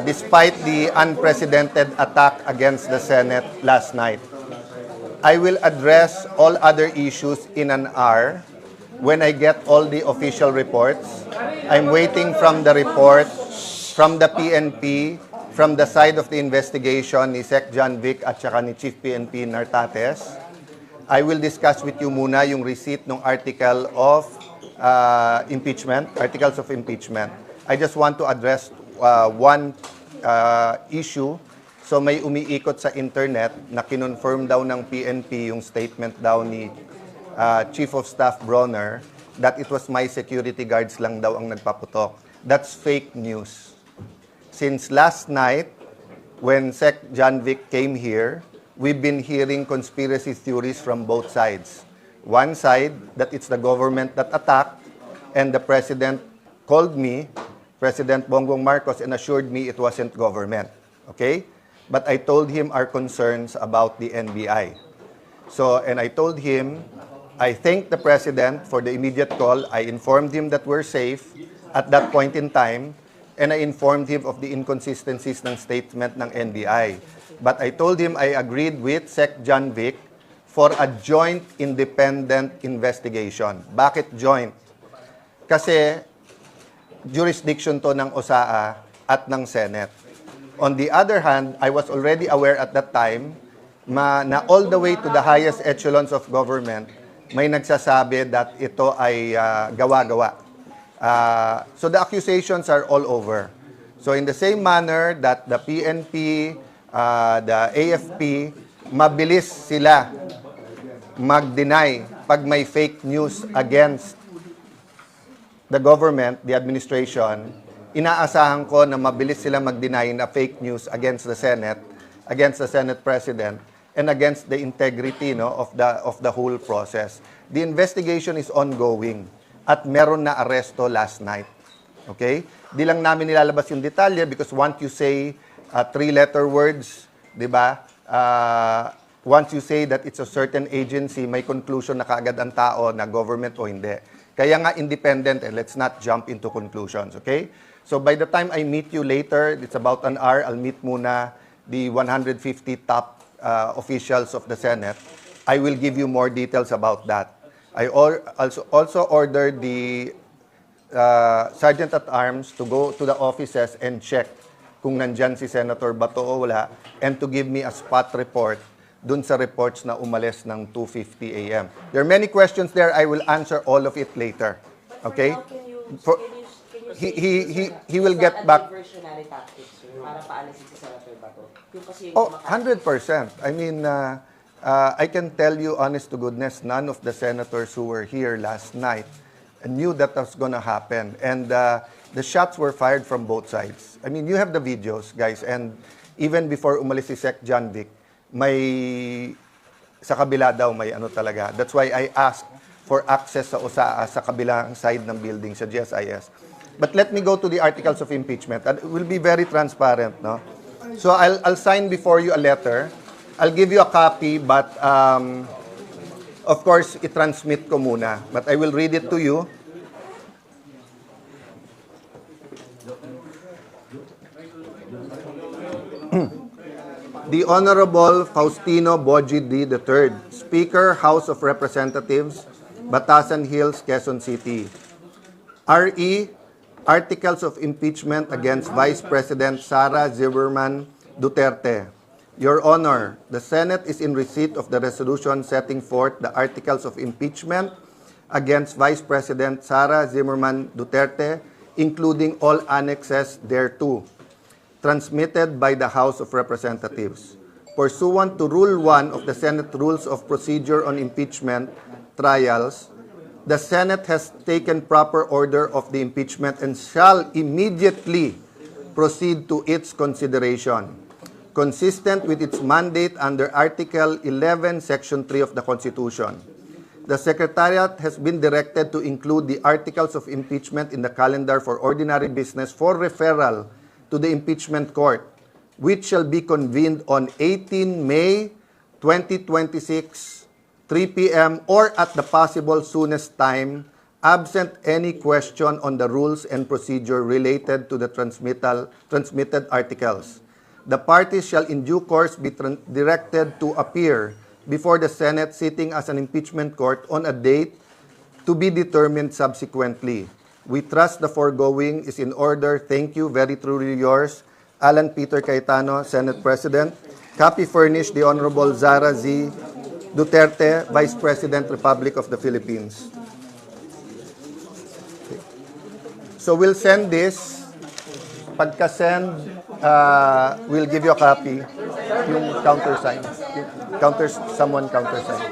despite the unprecedented attack against the Senate last night. I will address all other issues in an hour when I get all the official reports. I'm waiting from the report from the PNP, from the side of the investigation ni Sec. John Vic at saka ni Chief PNP Nartates. I will discuss with you muna yung receipt ng article of impeachment, articles of impeachment. I just want to address one issue. So may umiikot sa internet na kinonfirm daw ng PNP yung statement daw ni Chief of Staff Bronner that it was my security guards lang daw ang nagpaputok. That's fake news. Since last night, when Sec. John Vic came here, we've been hearing conspiracy theories from both sides. One side, that it's the government that attacked, and the President called me, President Bongbong Marcos, and assured me it wasn't government. Okay? But I told him our concerns about the NBI. So, and I told him, I thanked the President for the immediate call. I informed him that we're safe at that point in time, and I informed him of the inconsistencies ng statement ng NBI. But I told him I agreed with Sec. John Vic for a joint independent investigation. Bakit joint? Kasi jurisdiction to ng OSAA at ng Senate. On the other hand, I was already aware at that time na all the way to the highest echelons of government, may nagsasabi that ito ay gawa-gawa. So the accusations are all over. So in the same manner that the PNP, the AFP, mabilis sila mag-deny pag may fake news against the government, the administration, inaasahan ko na mabilis sila mag-deny na fake news against the Senate President, and against the integrity of the whole process. The investigation is ongoing. At meron na aresto last night. Okay? Di lang namin nilalabas yung detalye because once you say three-letter words, di ba? Once you say that it's a certain agency, may conclusion na kaagad ang tao na government o hindi. Kaya nga independent, and let's not jump into conclusions. Okay? So by the time I meet you later, it's about an hour, I'll meet muna the 150 top officials of the Senate. I will give you more details about that. I also ordered the Sergeant-at-Arms to go to the offices and check kung nandyan si Senator Bato o wala, and to give me a spot report dun sa reports na umalis ng 2:50 a.m. There are many questions there. I will answer all of it later. Okay? He will get back. Para paalisin si Senator Bato. Oh, 100%. I mean, I can tell you, honest to goodness, none of the senators who were here last night knew that was going to happen. And the shots were fired from both sides. I mean, you have the videos, guys. And even before umalis si Sec. John Vic, sa kabila daw may ano talaga. That's why I asked for access sa OSAA sa kabilang side ng building, sa GSIS. But let me go to the articles of impeachment. And it will be very transparent, no? So I'll sign before you a letter. I'll give you a copy, but of course, i-transmit ko muna. But I will read it to you. The Honorable Faustino Boji D. III, Speaker, House of Representatives, Batasan Hills, Quezon City. RE, Articles of Impeachment against Vice President Sara Zimmerman Duterte. Your Honor, the Senate is in receipt of the resolution setting forth the articles of impeachment against Vice President Sara Zimmerman Duterte, including all annexes thereto, transmitted by the House of Representatives. Pursuant to Rule 1 of the Senate Rules of Procedure on Impeachment Trials, the Senate has taken proper order of the impeachment and shall immediately proceed to its consideration, consistent with its mandate under Article 11, Section 3 of the Constitution. The Secretariat has been directed to include the articles of impeachment in the calendar for ordinary business for referral to the impeachment court, which shall be convened on 18 May 2026, 3 p.m. or at the possible soonest time Absent any question on the rules and procedure related to the transmitted articles, the parties shall in due course be directed to appear before the Senate sitting as an impeachment court on a date to be determined subsequently. We trust the foregoing is in order. Thank you. Very truly yours, Alan Peter Cayetano, Senate President. Copy furnished the Honorable Zara Z. Duterte, Vice President, Republic of the Philippines. So we'll send this. Pagka-send, we'll give you a copy. Yung countersign. Someone countersign.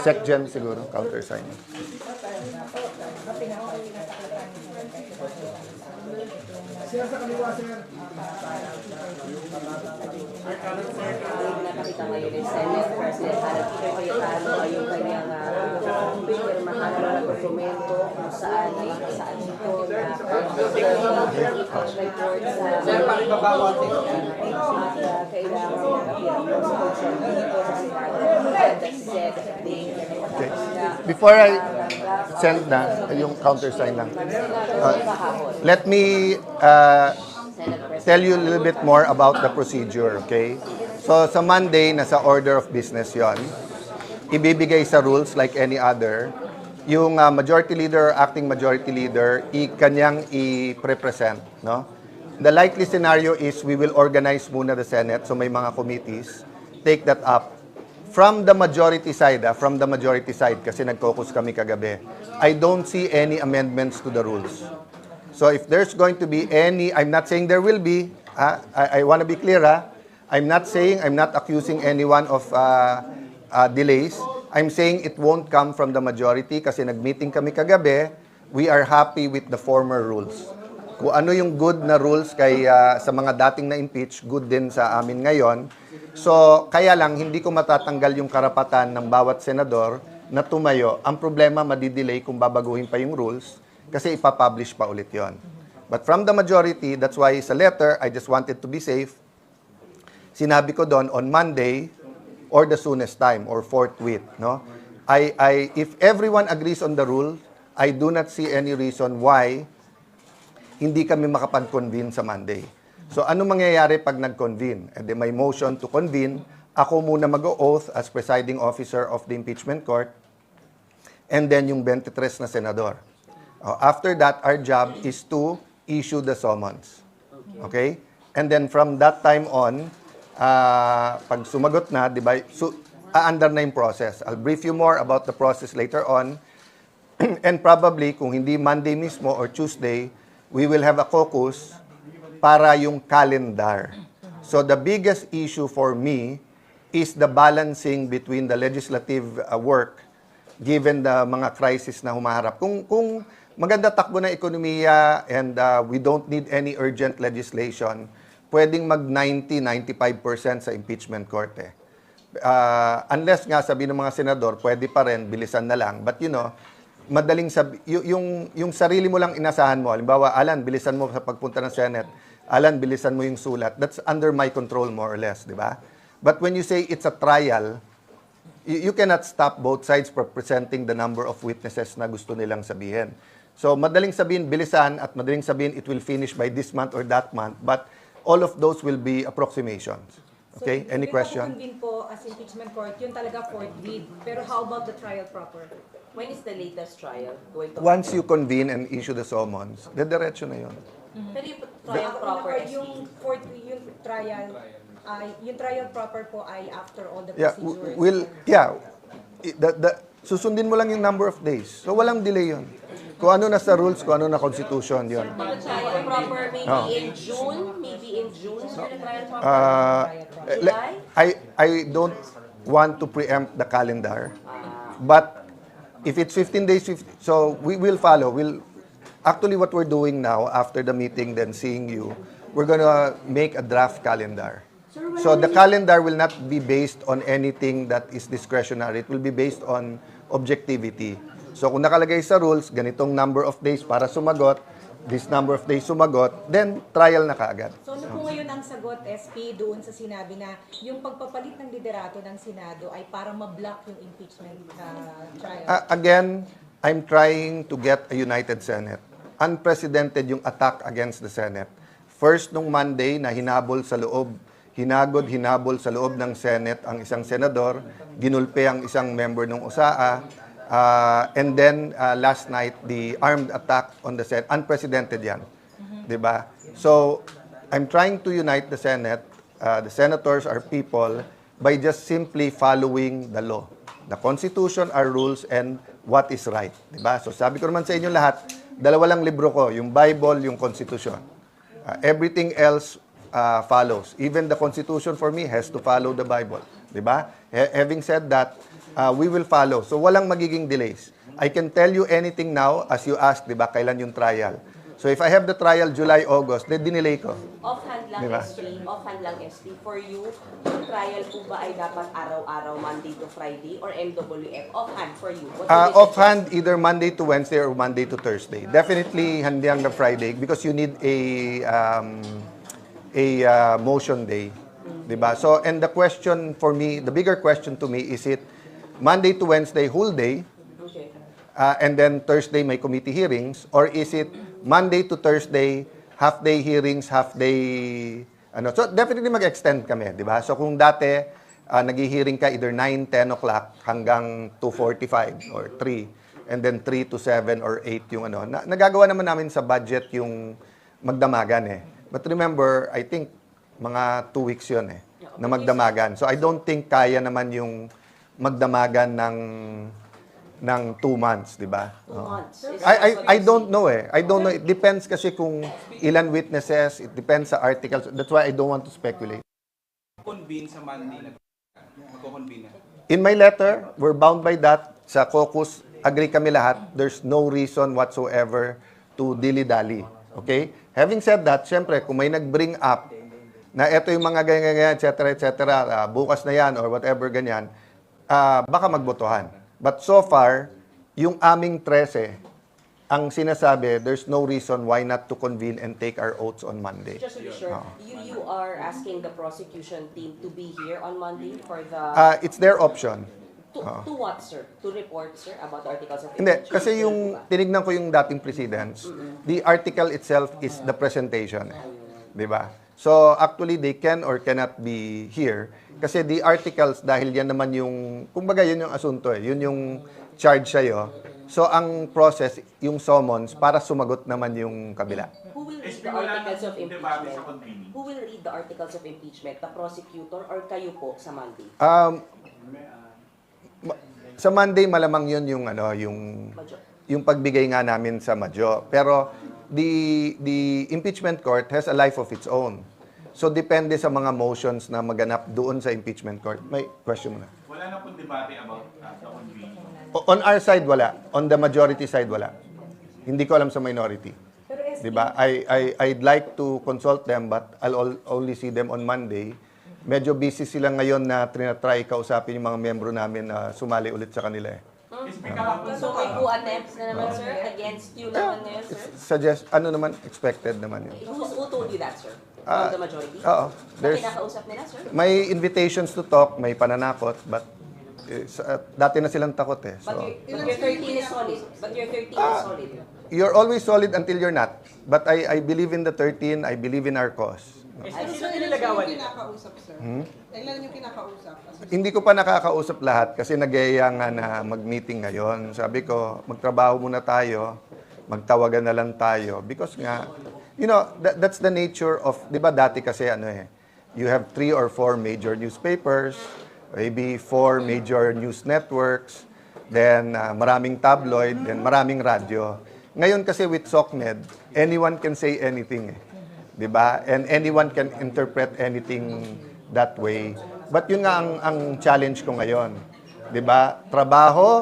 SecGen siguro, countersign. Nakita ngayon ng Senate President Alan Peter Cayetano yung kanyang pinirmahan na dokumento kung saan ito na report sa kailangan Okay. Before I send na, yung countersign lang. Let me tell you a little bit more about the procedure, okay? So, sa Monday, nasa order of business yon. Ibibigay sa rules like any other. Yung majority leader or acting majority leader, kanyang i-represent, no? The likely scenario is we will organize muna the Senate, so may mga committees, take that up. From the majority side, kasi nag-caucus kami kagabi, I don't see any amendments to the rules. So if there's going to be any, I'm not saying there will be, I want to be clear, I'm not accusing anyone of delays. I'm saying it won't come from the majority kasi nag-meeting kami kagabi, we are happy with the former rules. Kung ano yung good na rules kay sa mga dating na impeach, good din sa amin ngayon. So, kaya lang, hindi ko matatanggal yung karapatan ng bawat senador na tumayo. Ang problema, madidelay kung babaguhin pa yung rules kasi ipapublish pa ulit yon. But from the majority, that's why sa letter, I just wanted to be safe. Sinabi ko doon, on Monday, or the soonest time, or forthwith, no? If everyone agrees on the rule, I do not see any reason why hindi kami makapag-convene sa Monday. So, ano mangyayari pag nag-convene? And then may motion to convene. Ako muna mag-oath as presiding officer of the impeachment court. And then yung 23 na senador. After that, our job is to issue the summons. Okay? And then from that time on, pag sumagot na, di ba, under na yung process. I'll brief you more about the process later on. And probably, kung hindi Monday mismo or Tuesday, we will have a caucus para yung calendar. So the biggest issue for me is the balancing between the legislative work given the mga crisis na humaharap. Kung maganda takbo ng ekonomiya and we don't need any urgent legislation, pwedeng mag 90-95% sa impeachment court eh. Unless nga sabi ng mga senador, pwede pa rin, bilisan na lang. But you know, madaling yung sarili mo lang inasahan mo. Halimbawa, Alan, bilisan mo sa pagpunta ng Senate. Alan, bilisan mo yung sulat. That's under my control more or less, di ba? But when you say it's a trial, you cannot stop both sides from presenting the number of witnesses na gusto nilang sabihin. So, madaling sabihin, bilisan, at madaling sabihin, it will finish by this month or that month. But all of those will be approximations. Okay? Any question? So, yung po as impeachment court, yun talaga for lead. Pero how about the trial proper? When is the latest trial going to Once you convene and issue the summons, diretso na yun. Pero yung trial proper is Yung trial proper po ay after all the Yeah, procedures. susundin mo lang yung number of days. So, walang delay yun. Kung ano na sa rules, kung ano na constitution, yun. the trial proper maybe in June, sir, the trial proper. July? I don't want to preempt the calendar. But if it's 15 days, so we will follow. Actually, what we're doing now, after the meeting, then seeing you, we're gonna make a draft calendar. So the calendar will not be based on anything that is discretionary. It will be based on objectivity. So kung nakalagay sa rules, ganitong number of days para sumagot, this number of days sumagot, then trial na kaagad. So ano po ngayon ang sagot, SP, doon sa sinabi na yung pagpapalit ng liderato ng Senado ay para ma-block yung impeachment trial? Again, I'm trying to get a united Senate. Unprecedented yung attack against the Senate. First, nung Monday na hinabol sa loob ng Senate ang isang senador, ginulpe ang isang member ng USAA, and then last night, the armed attack on the Senate. Unprecedented yan. Diba? So, I'm trying to unite the Senate. The senators are people by just simply following the law. The Constitution, our rules, and what is right. Diba? So sabi ko naman sa inyo lahat, dalawa lang libro ko, yung Bible, yung Constitution. Everything else follows. Even the Constitution for me has to follow the Bible. Diba? Having said that, we will follow. So walang magiging delays. I can tell you anything now, as you asked, diba, kailan yung trial. So if I have the trial July, August, then dinelay ko. Offhand lang, Diba? ST, for you, yung trial po ba ay dapat araw-araw, Monday to Friday, or MWF? Offhand for you. What do you Offhand, either Monday to Wednesday or Monday to Thursday. Definitely hindi hanggang Friday because you need a motion day. Diba? So, and the question for me, the bigger question to me, is it Monday to Wednesday whole day, Okay. and then Thursday may committee hearings, or is it Monday to Thursday, half-day hearings, half-day, ano. So, definitely mag-extend kami, di ba? So, kung dati, nag-hearing ka either 9, 10 o'clock hanggang 2:45 or 3, and then 3 to 7 or 8 yung ano. Nagagawa naman namin sa budget yung magdamagan eh. But remember, I think, mga 2 weeks yun eh, na magdamagan. So, I don't think kaya naman yung magdamagan ng 2 months, di ba? 2 months. Is I don't know eh. I don't know. It depends kasi kung ilan witnesses. It depends sa articles. That's why I don't want to speculate. Convene sa Monday na magko-convene na. In my letter, we're bound by that. Sa caucus, agree kami lahat. There's no reason whatsoever to dilly-dally. Okay? Having said that, syempre, kung may nag-bring up na eto yung mga ganyan, etc., bukas na yan or whatever ganyan, baka magbotohan. But so far, yung aming 13, ang sinasabi, there's no reason why not to convene and take our oaths on Monday. Just to be sure, you are asking the prosecution team to be here on Monday for the... It's their option. to what, sir? To report, sir, about the articles of Hindi, impeachment? kasi yung tinignan ko yung dating precedents, the article itself is the presentation. Di ba? So, actually, they can or cannot be here. Kasi the articles, dahil yan naman yung, kumbaga yun yung asunto eh, yun yung charge sa'yo. So, ang process, yung summons, para sumagot naman yung kabila. Who will read SP, the wala articles of nang debate impeachment? sa convening. Who will read the articles of impeachment? The prosecutor or kayo po sa Monday? Sa Monday, malamang yun yung, ano, yung pagbigay nga namin sa Madjo. Pero, the impeachment court has a life of its own. So, depende sa mga motions na maganap doon sa impeachment court. May question mo na. Wala na pong debate about the convening. On our side, wala. On the majority side, wala. Hindi ko alam sa minority. Pero ST, Diba? I'd like to consult them, but I'll only see them on Monday. Medyo busy sila ngayon na trinatry kausapin yung mga membro namin na sumali ulit sa kanila eh. SP, kahapon So, may coup attempts na naman, sir? Against you naman ngayon, sir? Suggest, ano naman, expected naman yun. Who told you that, sir? From the majority? Oo. Na There's, kinakausap nila, sir? may invitations to talk, may pananakot, but dati na silang takot eh. But So, your 13 is solid. But your 13 is solid. you're always solid until you're not. But I believe in the 13, I believe in our cause. Sino nililagawan nila? Kinakausap, sir. Kailan yung kinakausap? Hindi ko pa nakakausap lahat kasi nagyaya nga na mag-meeting ngayon. Sabi ko, magtrabaho muna tayo, magtawagan na lang tayo. Because nga, you know, that's the nature of, di ba dati kasi ano eh, you have 3 or 4 major newspapers, maybe 4 major news networks, then maraming tabloid, then maraming radyo. Ngayon kasi with SOCMED, anyone can say anything eh. Di ba? And anyone can interpret anything that way. But yun nga ang challenge ko ngayon. Di ba? Trabaho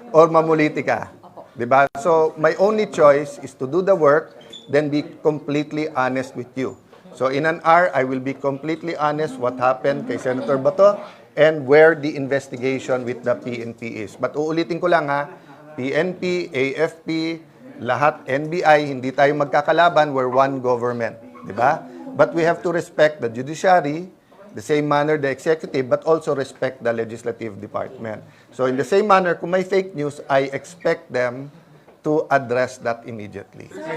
or mamulitika. Di ba? So, my only choice is to do the work, then be completely honest with you. So, in an hour, I will be completely honest what happened kay Senator Bato and where the investigation with the PNP is. But uulitin ko lang ha, PNP, AFP, lahat, NBI, hindi tayo magkakalaban, we're one government. Di ba? But we have to respect the judiciary, the same manner the executive, but also respect the legislative department. So in the same manner, kung may fake news, I expect them to address that immediately. Before,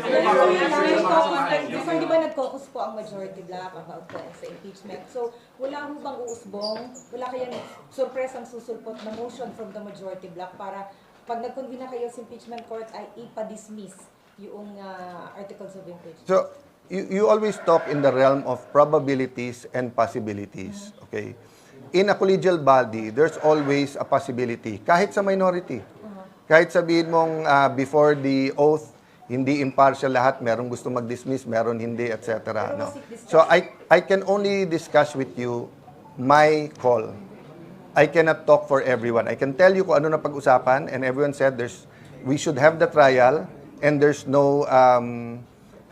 di ba nag-caucus po ang majority block about sa impeachment? So, wala mo bang uusbong? Wala kayang surpresang susulpot na motion from the majority block para pag nag-convene na kayo sa impeachment court ay ipa-dismiss yung articles of impeachment? So, you always talk in the realm of probabilities and possibilities. Okay? In a collegial body, there's always a possibility, kahit sa minority. Kahit sabihin mong before the oath, hindi impartial lahat, merong gusto mag-dismiss, meron hindi, etc. No? So, I can only discuss with you my call. I cannot talk for everyone. I can tell you kung ano na pag-usapan, and everyone said we should have the trial, and there's no...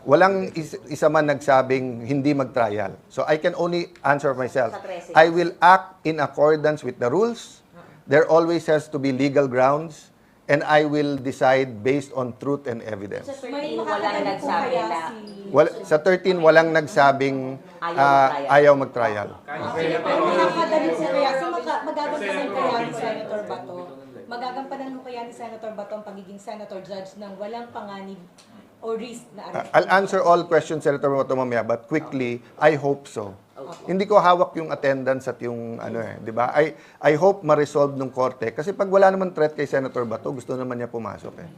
walang isa man nagsabing hindi mag-trial. So I can only answer myself. I will act in accordance with the rules. There always has to be legal grounds, and I will decide based on truth and evidence. Sa 13, walang nagsabi na Sa 13, walang nagsabing ayaw mag-trial. Makakadali po kaya, so magagampanan kaya ni Senator Bato, magagampanan mo kaya ni Senator Bato ang pagiging senator judge ng walang panganib o risk na arrest? I'll answer all questions, Senator Bato, mamaya, but quickly, I hope so. Hindi ko hawak yung attendance at yung di ba? I hope ma-resolve ng korte kasi pag wala naman threat kay Senator Bato, gusto naman niya pumasok eh.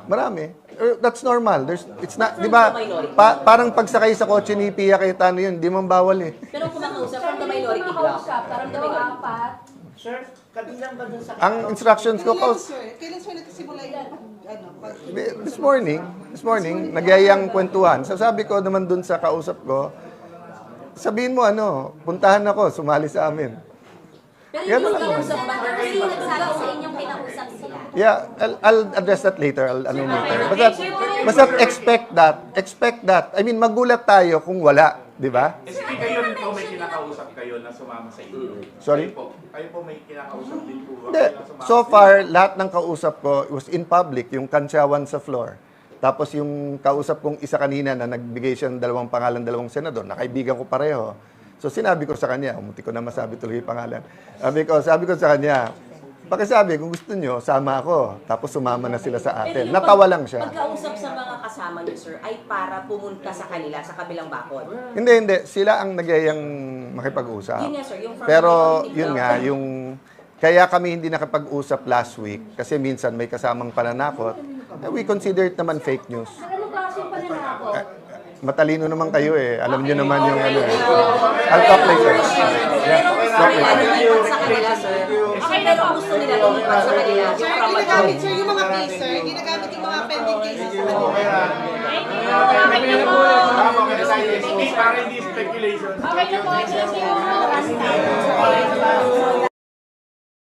Marami. That's normal. It's not, di ba? Parang pagsakay sa kotse ni Pia Cayetano yun, di man bawal eh. Pero kung makausap from the minority block, from the minority. Sir, kabilang ba dun sa... Ang instructions ko, Kailan sir nagsimula yung this morning, nagyayang kwentuhan. So sabi ko naman dun sa kausap ko, sabihin mo puntahan ako, sumali sa amin. Pero Yan yung lang naman. kausap ba, kasi nagsabi sa inyong kinausap sila. Yeah, I'll address that later. Later. Basta expect that. I mean, magulat tayo kung wala, di ba? SP kayo rin po may kinakausap kayo na sumama sa inyo. Sorry? Kayo po may kinakausap din po. Hindi. So far, lahat ng kausap ko was in public, yung kantsawan sa floor. Tapos yung kausap kong isa kanina na nagbigay siya ng 2 pangalan, 2 senador, na kaibigan ko pareho. So sinabi ko sa kanya, umuti ko na masabi tuloy yung pangalan. Sabi ko sa kanya, pakisabi, kung gusto nyo, sama ako. Tapos sumama na sila sa atin. Natawa lang siya. Pagkausap sa mga kasama niyo, sir, ay para pumunta sa kanila sa kabilang bakod. Hindi. Sila ang nagyayang makipag-usap. Yun nga, sir, yung from Pero the yun nga, kaya kami hindi nakipag-usap last week kasi minsan may kasamang pananakot. We consider it naman fake news. Ano klaseng pananakot? Matalino naman kayo eh. Alam niyo naman yung eh. I'll talk later. Lumipat sa kanila, sir. Pero gusto nila lumipat sa kanila. Sir, ginagamit sir yung mga case sir, ginagamit yung mga pending cases sa kanila. Para hindi speculation. Okay na po,